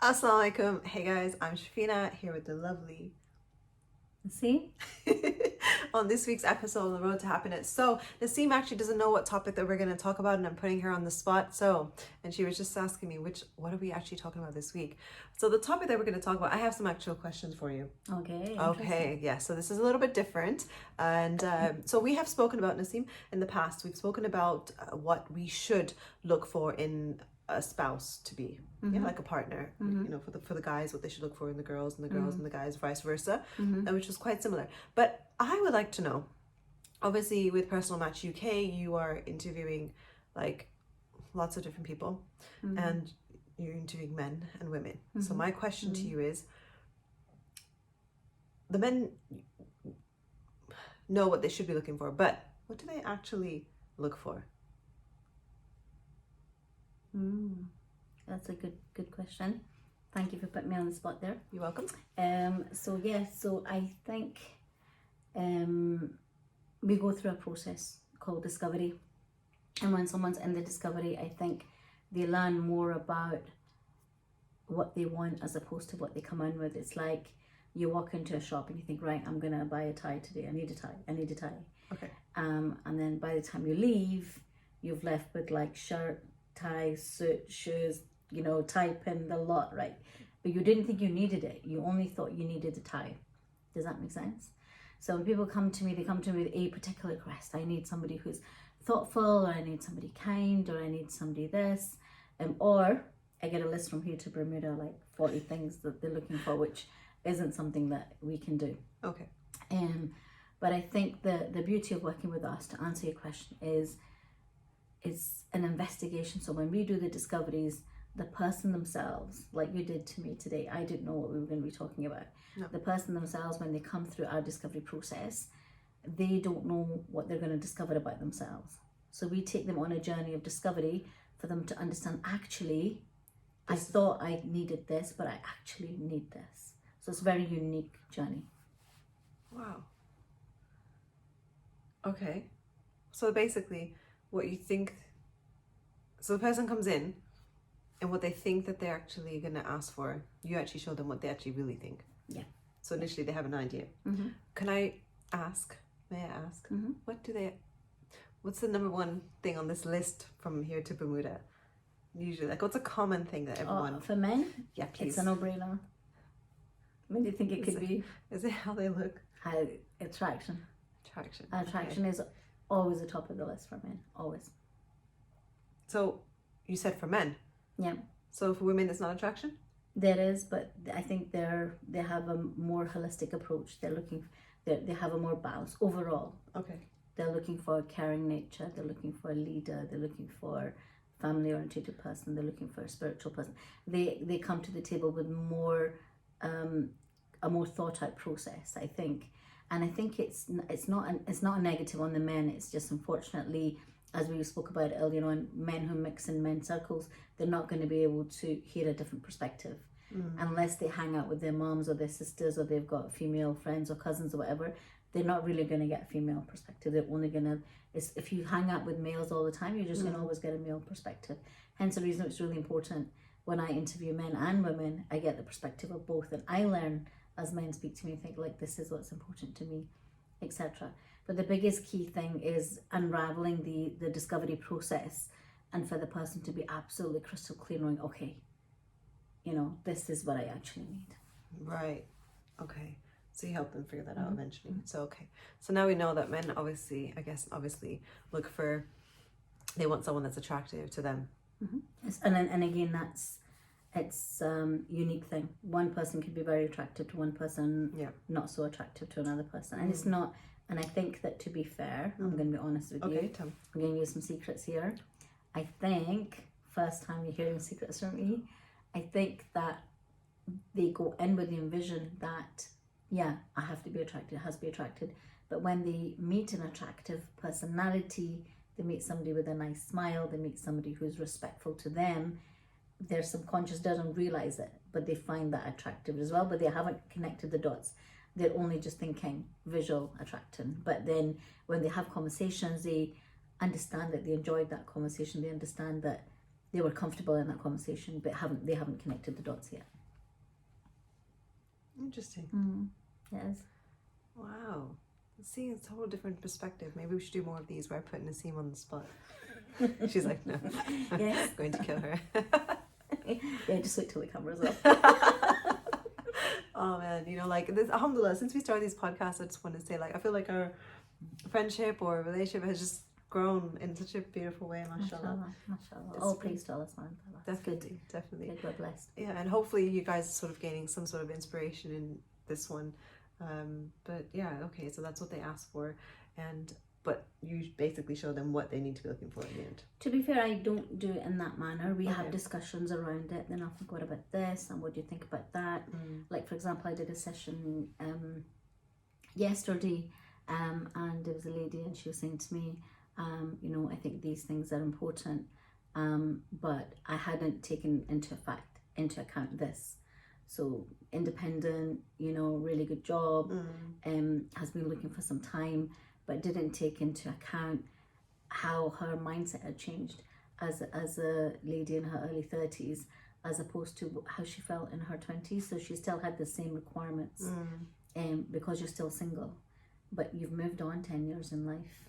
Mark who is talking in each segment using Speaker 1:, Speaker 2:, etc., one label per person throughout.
Speaker 1: Assalamu alaikum. Hey guys, I'm Shafina here with the lovely
Speaker 2: See?
Speaker 1: on this week's episode on the road to happiness. So Naseem actually doesn't know what topic that we're going to talk about, and I'm putting her on the spot. And she was just asking me what are we actually talking about this week. So the topic that we're going to talk about, I have some actual questions for you.
Speaker 2: Okay.
Speaker 1: Yeah, so this is a little bit different. And so we have spoken about, Naseem, in the past. We've spoken about what we should look for in a spouse to be, yeah, like a partner, you know, for the guys, what they should look for in the girls, and the girls and the guys, vice versa, which was quite similar. But I would like to know, obviously with Personal Match UK, you are interviewing like lots of different people, and you're interviewing men and women. So my question to you is, the men know what they should be looking for, but what do they actually look for?
Speaker 2: That's a good question. Thank you for putting me on the spot there.
Speaker 1: You're welcome.
Speaker 2: So I think we go through a process called discovery, and when someone's in the discovery, I think they learn more about what they want as opposed to what they come in with. It's like you walk into a shop and you think, right, I'm gonna buy a tie today. I need a tie.
Speaker 1: Okay.
Speaker 2: And then by the time you leave, you've left with like shirt, tie, suit, shoes, you know, tie pin, the lot, right? But you didn't think you needed it. You only thought you needed a tie. Does that make sense? So when people come to me, they come to me with a particular request. I need somebody who's thoughtful, or I need somebody kind, or I need somebody this, or I get a list from here to Bermuda, like 40 things that they're looking for, which isn't something that we can do.
Speaker 1: Okay.
Speaker 2: But I think the beauty of working with us, to answer your question, is it's an investigation. So when we do the discoveries, the person themselves, like you did to me today, I didn't know what we were going to be talking about.
Speaker 1: No.
Speaker 2: The person themselves, when they come through our discovery process, they don't know what they're going to discover about themselves. So we take them on a journey of discovery for them to understand, actually, I thought I needed this, but I actually need this. So it's a very unique journey.
Speaker 1: Wow. Okay. So basically, what you think, so the person comes in, and what they think that they're actually going to ask for, you actually show them what they actually really think.
Speaker 2: Yeah.
Speaker 1: So initially they have an idea. Can I ask, may I ask, what's the number one thing on this list from here to Bermuda? Usually, like, what's a common thing that everyone...
Speaker 2: For men?
Speaker 1: Yeah, please.
Speaker 2: It's a no-brainer. What do you think it could be?
Speaker 1: Is it how they look?
Speaker 2: Attraction.
Speaker 1: Attraction
Speaker 2: is always the top of the list for men, always.
Speaker 1: So you said for men?
Speaker 2: Yeah.
Speaker 1: So for women it's not attraction?
Speaker 2: There is, but I think they have a more holistic approach. They have a more balance overall.
Speaker 1: Okay.
Speaker 2: They're looking for a caring nature, they're looking for a leader, they're looking for family oriented person, they're looking for a spiritual person. They come to the table with more a more thought out process, I think. And I think it's not a negative on the men. It's just, unfortunately, as we spoke about earlier on, men who mix in men's circles, they're not going to be able to hear a different perspective unless they hang out with their moms or their sisters, or they've got female friends or cousins or whatever. They're not really going to get a female perspective. They're only going to, if you hang out with males all the time, you're just going to always get a male perspective. Hence the reason it's really important when I interview men and women, I get the perspective of both, and I learn as men speak to me and think, like, this is what's important to me, etc. But the biggest key thing is unraveling the discovery process, and for the person to be absolutely crystal clear, knowing, okay, you know, this is what I actually need.
Speaker 1: Right. Okay. So you help them figure that out eventually. So, okay. So now we know that men obviously look for, they want someone that's attractive to them.
Speaker 2: Yes, and again, it's unique thing. One person could be very attractive to one person, not so attractive to another person. And it's not, and I think that, to be fair, I'm going to be honest with you.
Speaker 1: Tom.
Speaker 2: I'm going to use some secrets here. I think, first time you're hearing secrets from me, I think that they go in with the envision that, yeah, I have to be attracted, it has to be attracted. But when they meet an attractive personality, they meet somebody with a nice smile, they meet somebody who's respectful to them, their subconscious doesn't realize it, but they find that attractive as well, but they haven't connected the dots. They're only just thinking visual attraction. But then when they have conversations, they understand that they enjoyed that conversation, they understand that they were comfortable in that conversation, but they haven't connected the dots yet.
Speaker 1: Interesting.
Speaker 2: Yes.
Speaker 1: Wow. See, it's a whole different perspective. Maybe we should do more of these where I put NASEEM on the spot. She's like, no,
Speaker 2: Yes.
Speaker 1: going to kill her.
Speaker 2: Yeah, just wait till the camera's up.
Speaker 1: Oh man, you know, like this, alhamdulillah, since we started these podcasts, I just want to say, like, I feel like our friendship or relationship has just grown in such a beautiful way, mashallah.
Speaker 2: Mashallah. All praise to Allah subhanahu wa ta'ala.
Speaker 1: Definitely, definitely.
Speaker 2: Good, we're blessed.
Speaker 1: Yeah, and hopefully you guys are sort of gaining some sort of inspiration in this one. But yeah, okay, so that's what they asked for, but you basically show them what they need to be looking for in the end.
Speaker 2: To be fair, I don't do it in that manner. We have
Speaker 1: Okay.
Speaker 2: discussions around it. Then I'll think, what about this? And what do you think about that? Like, for example, I did a session yesterday, and there was a lady, and she was saying to me, you know, I think these things are important, but I hadn't taken into account this. So independent, you know, really good job, has been looking for some time, but didn't take into account how her mindset had changed as a lady in her early 30s, as opposed to how she felt in her 20s. So she still had the same requirements, because you're still single, but you've moved on 10 years in life.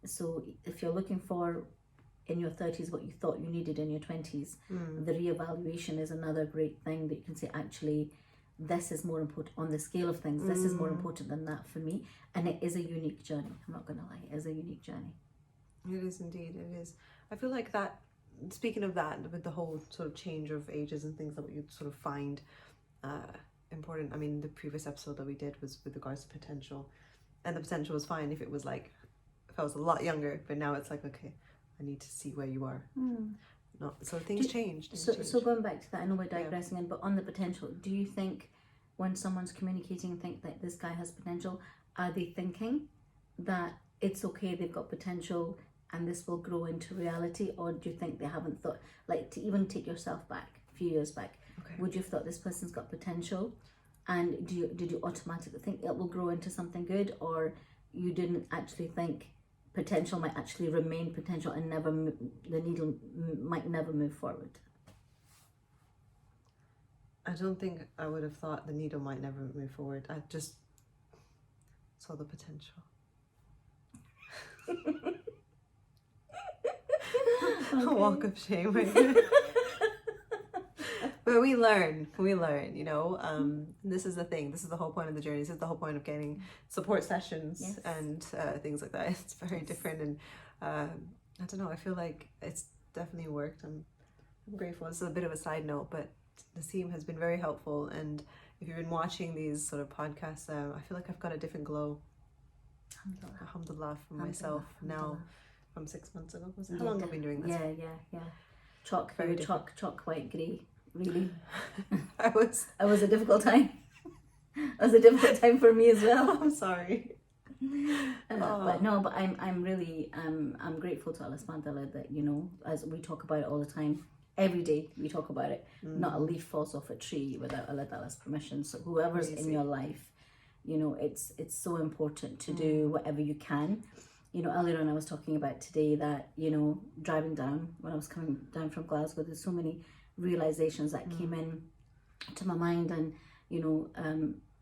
Speaker 2: So if you're looking for in your 30s what you thought you needed in your 20s, the reevaluation is another great thing that you can say, actually, this is more important on the scale of things. This is more important than that for me. And it is a unique journey. I'm not going to lie. It is a unique journey.
Speaker 1: It is indeed. It is. I feel like that, speaking of that, with the whole sort of change of ages and things that we sort of find important. I mean, the previous episode that we did was with regards to potential. And the potential was fine if it was like, if I was a lot younger. But now it's like, okay, I need to see where you are. So things changed.
Speaker 2: So going back to that, I know we're digressing, but on the potential, do you think when someone's communicating and think that this guy has potential, are they thinking that it's okay, they've got potential and this will grow into reality? Or do you think they haven't thought, like, to even take yourself back a few years back, would you have thought this person's got potential, and did you automatically think it will grow into something good, or you didn't actually think potential might actually remain potential and the needle might never move forward?
Speaker 1: I don't think I would have thought the needle might never move forward. I just saw the potential. A walk of shame right here. But we learn, you know. This is the thing. This is the whole point of the journey. This is the whole point of getting support sessions and things like that. It's very different, and I don't know. I feel like it's definitely worked. I'm grateful. This is a bit of a side note, but NASEEM has been very helpful. And if you've been watching these sort of podcasts, I feel like I've got a different glow. Alhamdulillah from myself now from 6 months ago. How long have I been doing this?
Speaker 2: Yeah. Chalk white grey. Really,
Speaker 1: it was
Speaker 2: a difficult time. It was a difficult time for me as well.
Speaker 1: I'm sorry.
Speaker 2: But I'm really I'm grateful to Allah subhanahu wa ta'ala that, you know, as we talk about it all the time, every day we talk about it. Not a leaf falls off a tree without Allah ta'ala's permission. So whoever's in your life, you know, it's so important to do whatever you can. You know, earlier on I was talking about today that, you know, driving down, when I was coming down from Glasgow, there's so many realizations that came in to my mind, and, you know,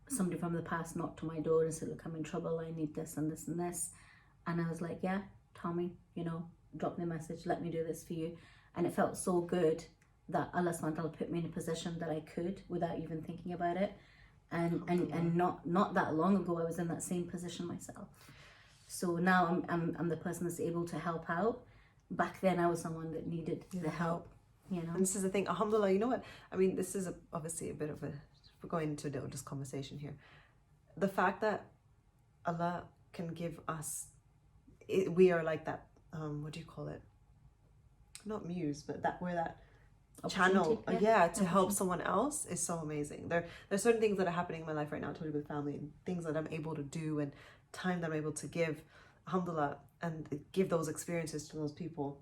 Speaker 2: somebody from the past knocked on my door and said, look, I'm in trouble, I need this and this and this. And I was like, yeah, Tommy, you know, drop me a message, let me do this for you. And it felt so good that Allah subhanahu wa ta'ala put me in a position that I could without even thinking about it. And not that long ago I was in that same position myself. So now I'm the person that's able to help out. Back then I was someone that needed the help, you know.
Speaker 1: And this is the thing, alhamdulillah, you know what? I mean, this is obviously a bit of we're going into a little just conversation here. The fact that Allah can give us, we are like that, what do you call it? Not muse, but we're that channel, to help someone else is so amazing. There's certain things that are happening in my life right now, totally with family, and things that I'm able to do, and time that I'm able to give, alhamdulillah, and give those experiences to those people.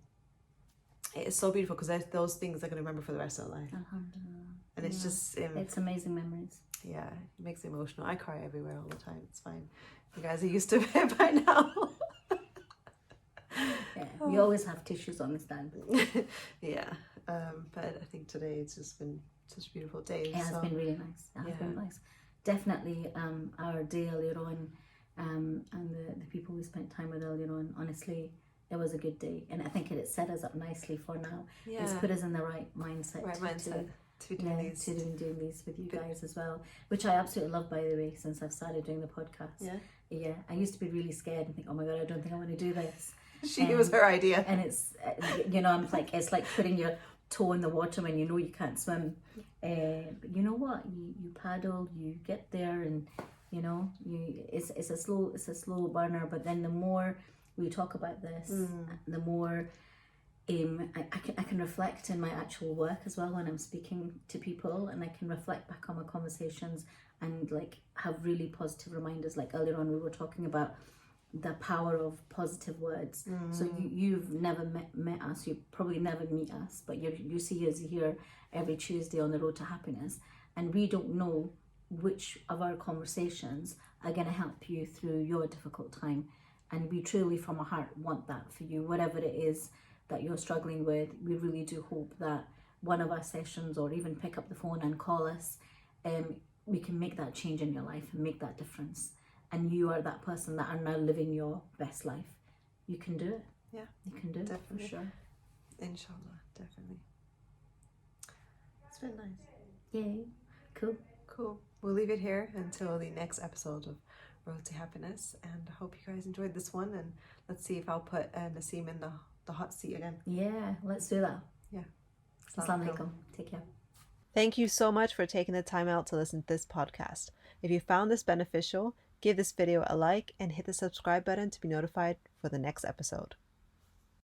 Speaker 1: It's so beautiful, because those things they're going to remember for the rest of their life.
Speaker 2: Alhamdulillah.
Speaker 1: And it's just
Speaker 2: it's amazing memories.
Speaker 1: Yeah, it makes me emotional. I cry everywhere all the time. It's fine. You guys are used to it by now.
Speaker 2: We always have tissues on the stand.
Speaker 1: Yeah, but I think today it's just been such a beautiful day.
Speaker 2: It has been really nice. It has been nice. Definitely our day earlier on, and the people we spent time with earlier on, honestly, it was a good day. And I think it set us up nicely for now.
Speaker 1: Yeah.
Speaker 2: It's put us in the right mindset.
Speaker 1: To be doing these.
Speaker 2: To doing these with you guys as well, which I absolutely love, by the way, since I've started doing the podcast. Yeah, I used to be really scared and think, oh my god, I don't think I want to do this.
Speaker 1: It was her idea,
Speaker 2: and it's I'm like, it's like putting your toe in the water when you know you can't swim. But you know what, you paddle, you get there, and it's a slow burner. But then the more we talk about this, the more I can reflect in my actual work as well when I'm speaking to people, and I can reflect back on my conversations and like have really positive reminders. Like earlier on we were talking about the power of positive words. So you've never met us, you probably never meet us, but you see us here every Tuesday on the road to happiness, and we don't know which of our conversations are going to help you through your difficult time. And we truly from our heart want that for you, whatever it is that you're struggling with. We really do hope that one of our sessions, or even pick up the phone and call us, we can make that change in your life and make that difference. And you are that person that are now living your best life. You can do it.
Speaker 1: Yeah,
Speaker 2: you can do
Speaker 1: definitely.
Speaker 2: it for sure.
Speaker 1: Inshallah, definitely. It's been nice.
Speaker 2: Yay, cool.
Speaker 1: We'll leave it here until the next episode of Road to Happiness, and I hope you guys enjoyed this one, and let's see if I'll put Naseem in the hot seat again.
Speaker 2: Yeah, let's do that.
Speaker 1: Yeah.
Speaker 2: Assalamu alaikum. Take care.
Speaker 1: Thank you so much for taking the time out to listen to this podcast. If you found this beneficial, give this video a like and hit the subscribe button to be notified for the next episode.